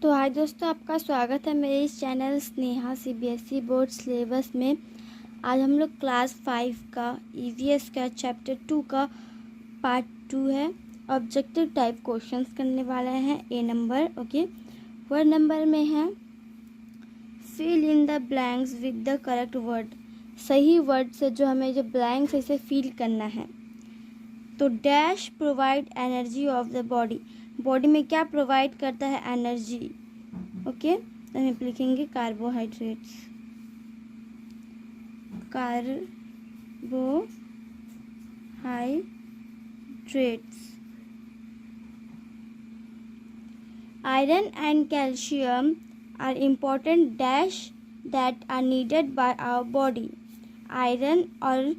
तो हाय दोस्तों, आपका स्वागत है मेरे इस channel Sneha CBSE board syllabus में। आज हम लोग क्लास 5 का ईवीएस का चैप्टर 2 का पार्ट 2 है। ऑब्जेक्टिव टाइप क्वेश्चंस करने वाले हैं। A number, okay. Word number में है fill in the blanks with the correct word. सही वर्ड से जो हमें जो ब्लैंक्स है इसे फिल करना है। तो dash provide energy of the body. Body में क्या प्रोवाइड करता है? एनर्जी। ओके, तो हम लिखेंगे carbohydrates. Carbohydrates. Iron and calcium are important dash that are needed by our body. Iron और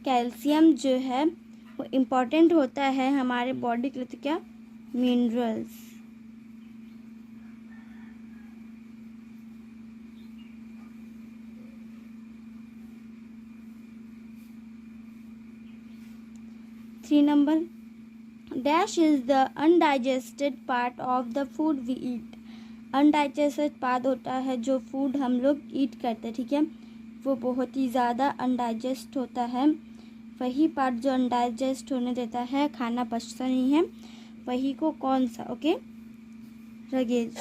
कैल्शियम जो है वो इम्पॉर्टेंट होता है हमारे बॉडी के लिए। तो क्या? Minerals. Three number, dash is the undigested part of the food we eat. Undigested part होता है जो फूड हम लोग ईट करते हैं, ठीक है, वो बहुत ही ज़्यादा अनडाइजेस्ट होता है। वही पार्ट जो अनडाइजेस्ट होने देता है, खाना पचता नहीं है, वही को कौन सा? Okay, roughage.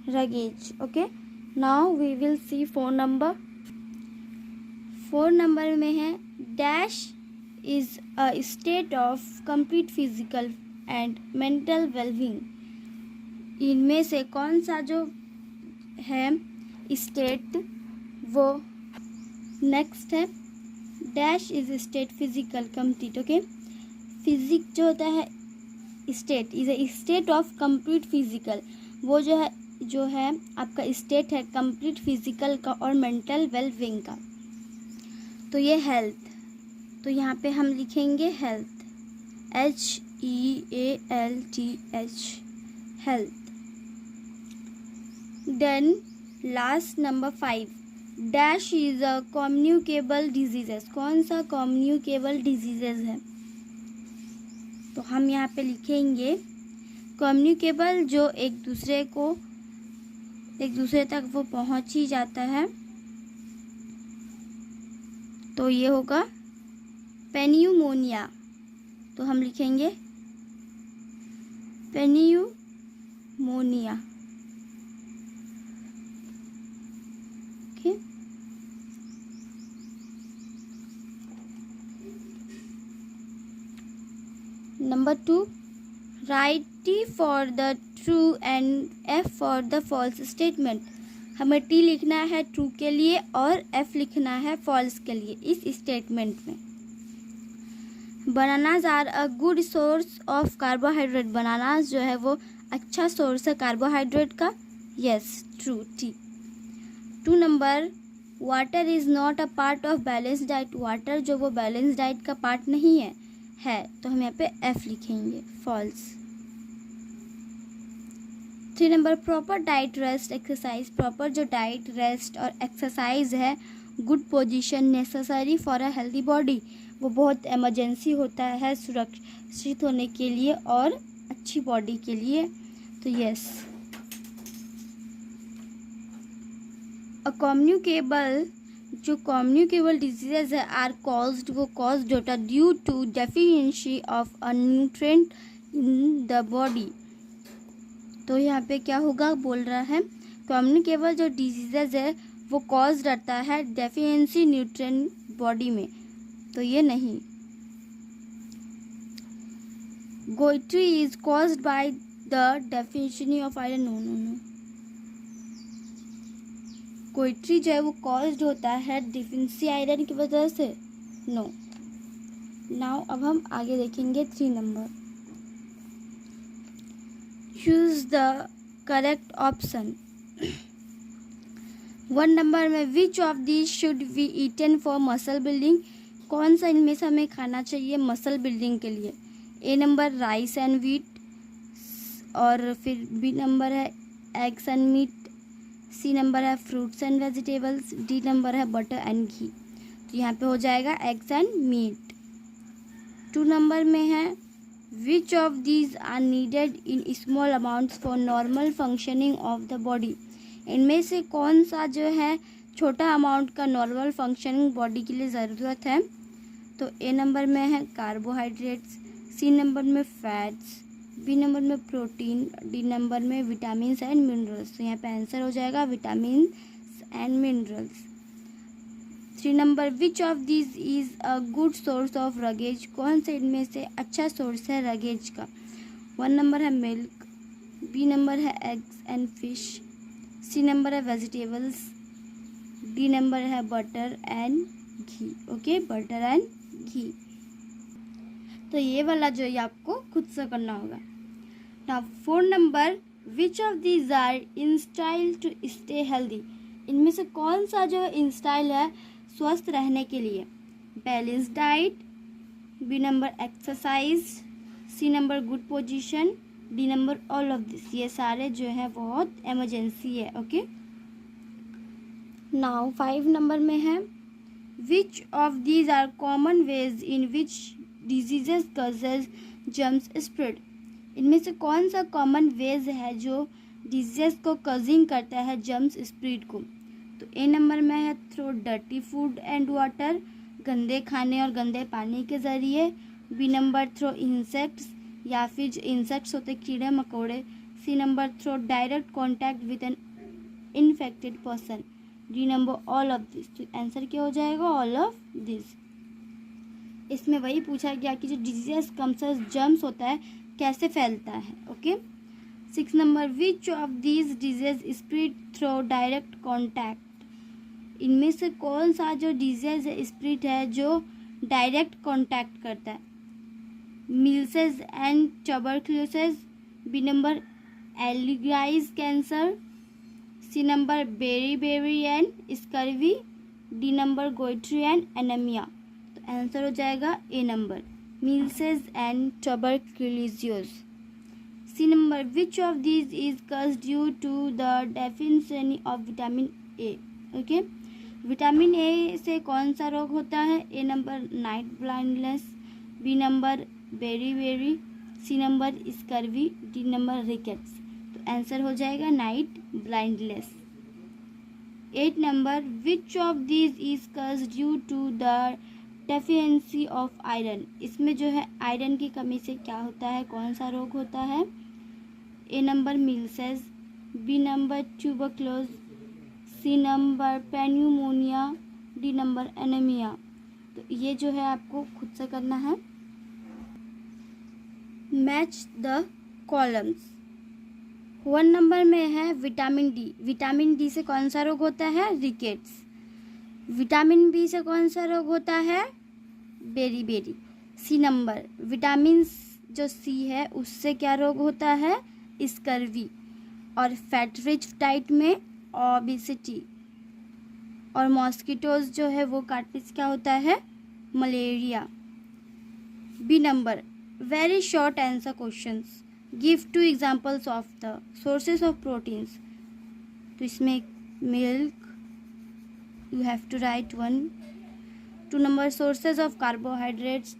Roughage. Okay, now we will see 4 number. 4 number में है dash is a state of complete physical and mental wellbeing. इनमें से कौन सा जो है स्टेट, वो नेक्स्ट है dash is state physical complete. Okay, physique जो होता है state is a state of complete physical. वो जो है आपका स्टेट है कंप्लीट फिजिकल का और मेंटल वेलबींग का। तो ये हेल्थ, तो यहाँ पे हम लिखेंगे health, HEALTH, health. Then last number 5, dash is a communicable diseases. कौन सा कम्युनिकेबल डिजीजेस है? तो हम यहाँ पे लिखेंगे कम्युनिकेबल, जो एक दूसरे तक वो पहुँच ही जाता है। तो ये होगा पेन्यूमोनिया। तो हम लिखेंगे pneumonia. Okay, number 2, right T for the true and F for the false statement. हमें T लिखना है ट्रू के लिए और F लिखना है फॉल्स के लिए इस स्टेटमेंट में। Bananas are a good source of carbohydrate. Bananas जो है वो अच्छा सोर्स है कार्बोहाइड्रेट का। Yes, true, T। 2 number, water is not a part of balance diet. Water जो वो बैलेंस डाइट का पार्ट नहीं है, तो हम यहाँ पे F लिखेंगे, false. 3 number, proper diet, rest, exercise. Proper जो डाइट, रेस्ट और एक्सरसाइज है, good position, necessary for a healthy body, वो बहुत इमरजेंसी होता है सुरक्षित होने के लिए और अच्छी बॉडी के लिए। तो यस, जो कम्युनिकेबल डिजीजेज है आर कॉज्ड, वो कॉज्ड होता है due to deficiency of a nutrient in the body. तो यहाँ पे क्या होगा, बोल रहा है कम्युनिकेबल जो डिजीजेज है वो कॉज रहता है डेफिशिएंसी न्यूट्रिएंट बॉडी में। तो ये नहीं। Goitre is caused by the deficiency of iron. No, goitre जो है वो कॉज्ड होता है डेफिशिएंसी आयरन की वजह से। नो। नाउ अब हम आगे देखेंगे 3 number. Choose the correct option. 1 number में which of this should be eaten for muscle building. कौन सा इनमें से हमें खाना चाहिए मसल बिल्डिंग के लिए? A number, rice and wheat, और फिर बी नंबर है eggs and meat, C number है fruits and vegetables, D number है बटर एंड घी। तो यहाँ पे हो जाएगा एग्स एंड मीट। 2 नंबर में है which of these are needed in small amounts for normal functioning of the body. इनमें से कौन सा जो है छोटा अमाउंट का नॉर्मल फंक्शनिंग बॉडी के लिए ज़रूरत है। तो ए नंबर में है कार्बोहाइड्रेट्स, सी नंबर में फैट्स, बी नंबर में प्रोटीन, डी नंबर में विटामिन्स एंड मिनरल्स। तो यहाँ पे आंसर हो जाएगा vitamin and minerals. 3 number which of this is a good source of roughage. कौन से इनमें से अच्छा सोर्स है रगेज का। 1 नंबर है मिल्क, बी नंबर है eggs and fish, C number है वेजिटेबल्स, डी नंबर है butter and ghee. Okay, butter and ghee. तो ये वाला जो है आपको खुद से करना होगा। Now 4 number which of these are in style to stay healthy. इनमें से कौन सा जो इन स्टाइल है स्वस्थ रहने के लिए। Balance diet, B number exercise, C number good position, D number all of this. ये सारे जो है बहुत इमरजेंसी है। ओके, नाउ 5 नंबर में है which of these are common ways in which diseases causes germs spread. इनमें से कौन सा कॉमन वेज है जो डिजीजेस को कॉजिंग करता है जर्म्स स्प्रेड को। तो ए नंबर में है through dirty food and water, गंदे खाने और गंदे पानी के ज़रिए, बी नंबर थ्रू इंसेक्ट्स या फिर जो इंसेक्ट्स होते कीड़े मकोड़े, C number through direct contact with an infected person, D number all of this. तो आंसर क्या हो जाएगा ऑल ऑफ दिस। इसमें वही पूछा गया कि जो डिजीज कम्स जर्म्स होता है कैसे फैलता है। Okay, 6 number which of these disease spread through direct contact. इनमें से कौन सा जो डिजीज स्प्रेड है जो डायरेक्ट कॉन्टैक्ट करता है। Measles and tuberculosis, B number allergies cancer, C number beri and scurvy, D number goitre and anaemia. तो आंसर हो जाएगा A number measles and tuberculosis. C number which of these is caused due to the deficiency of vitamin A. Okay, vitamin A से कौन सा रोग होता है। A number night blindness, B number beri, C number scurvy, D number rickets. तो answer हो जाएगा night blindness. 8 number which of these is caused due to the deficiency of iron. इसमें जो है आयरन की कमी से क्या होता है, कौन सा रोग होता है। A number measles, B number tuberculosis, C number pneumonia, D number anaemia. तो ये जो है आपको खुद से करना है। Match the columns. 1 नंबर में है विटामिन डी। विटामिन डी से कौन सा रोग होता है, रिकेट्स। विटामिन बी से कौन सा रोग होता है, बेरी। सी नंबर विटामिन जो सी है उससे क्या रोग होता है, स्कर्वी। और फैट रिच डाइट में ओबेसिटी। और मॉस्किटोज जो है वो काटने से क्या होता है, malaria. B number very short answer questions, give 2 examples of the sources of proteins. तो इसमें milk, you have to write 1। 2 number sources of carbohydrates.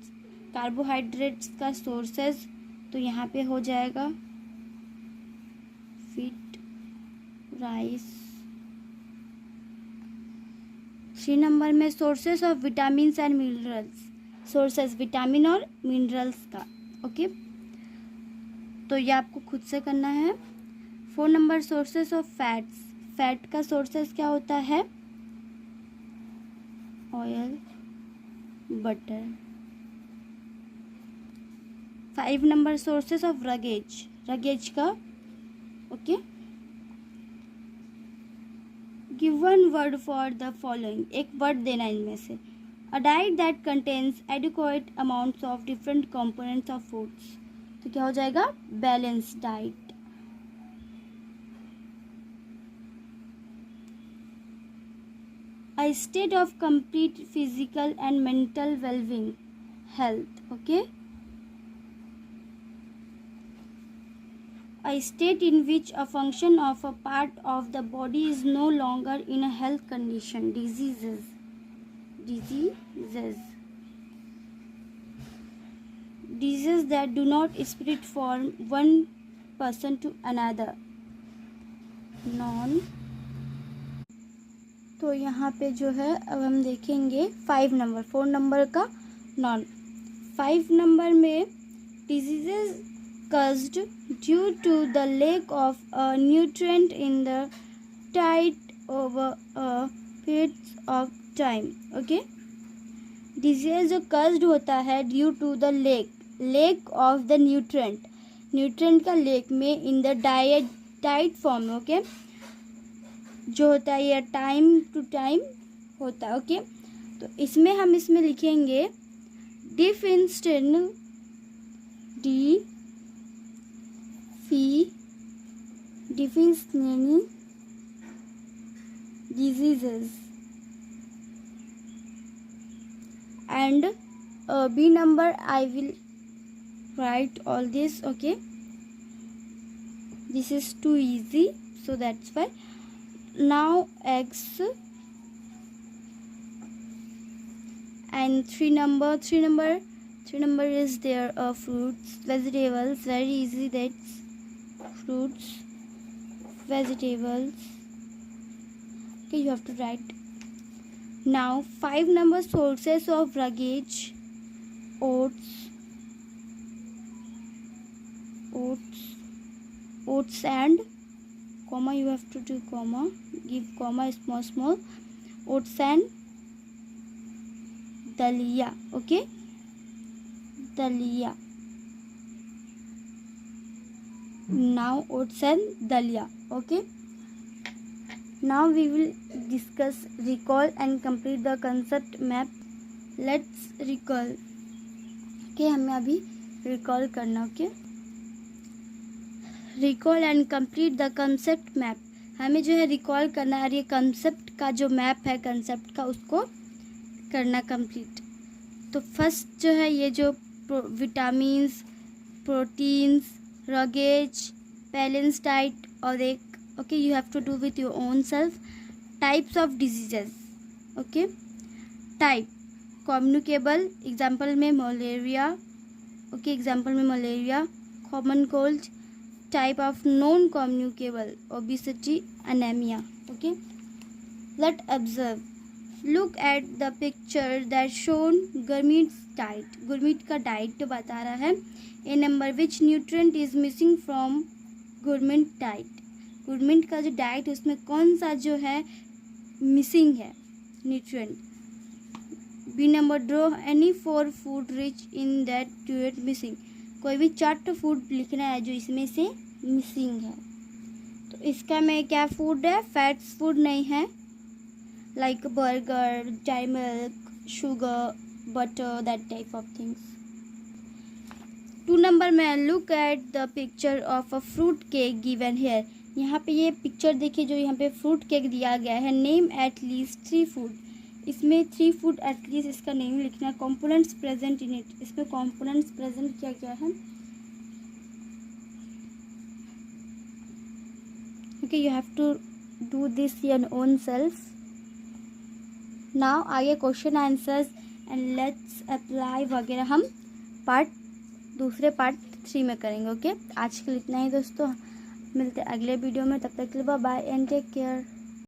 Carbohydrates का सोर्सेज तो यहाँ पे हो जाएगा व्हीट, राइस। 3 नंबर में sources of vitamins and minerals. Sources vitamin और मिनरल्स का। ओके, तो ये आपको खुद से करना है। 4 number sources of fats. Fat का सोर्सेस क्या होता है, oil, butter. 5 number sources of roughage. Roughage का। Okay, give 1 word for the following. एक वर्ड देना इनमें से। A diet that contains adequate amounts of different components of foods. तो क्या हो जाएगा, balance diet. A state of complete physical and mental wellbeing, health. Okay, a state in which a function of a part of the body is no longer in a health condition. Diseases. Diseases that do not spread from one person to another. Non. तो यहाँ पे जो है अब हम देखेंगे 4 number का non. 5 number में diseases caused due to the lack of a nutrient in the diet over a period of time. Okay, disease जो caused होता है due to the lack of the nutrient का लेक में in the diet form. Okay, जो होता है ये time to time होता है. ओके, तो इसमें लिखेंगे deficiency diseases. And B number I will write all this. Okay, this is too easy, so that's why. Now X and 3 number is there fruits, vegetables. Very easy, that's fruits, vegetables. Okay, you have to write. Now 5 number sources of luggage, oats and comma, you have to do comma, give comma small, oats and dalia. Okay, dalia. Now oats and dalia. Okay, now we will discuss recall and complete the concept map. Let's recall. Okay, हमें अभी recall करना. Okay, recall and complete the concept map. हमें जो है recall करना है और ये कंसेप्ट का जो मैप है कंसेप्ट का उसको करना कंप्लीट. तो फर्स्ट जो है ये जो vitamins, proteins, roughage, balance diet और एक okay you have to do with your own self. Types of diseases. Okay, type communicable, example में मलेरिया. ओके, एग्जाम्पल में malaria. Common cold. Type of non-communicable, obesity, anemia. Okay, let's observe. Look at the picture that shown Gurmit's diet. Gurmit का diet बता रहा है. A number, which nutrient is missing from Gurmit diet? Gurmit का जो diet है उसमें कौन सा जो है missing है nutrient? B number, draw any 4 food rich in that nutrient missing. कोई भी 4 फूड लिखना है जो इसमें से मिसिंग है. तो इसका में क्या फूड है? फैट्स फूड नहीं है, like burger, dry milk, sugar, butter, that type of things. 2 number में look at the picture of a fruit cake given here. यहाँ पे ये पिक्चर देखिए जो यहाँ पे फ्रूट केक दिया गया है. Name at least 3 food. इसमें 3 फूड एटलीस्ट इसका नेम लिखना है. Components present in it. इसमें कंपोनेंट्स प्रेजेंट क्या क्या है? Okay, you have to do this your own self. Now आगे question answers and let's apply वगैरह हम दूसरे पार्ट 3 में करेंगे. ओके, आज के लिए इतना ही दोस्तों. मिलते हैं अगले वीडियो में. तब तक के लिए बाय एंड टेक केयर.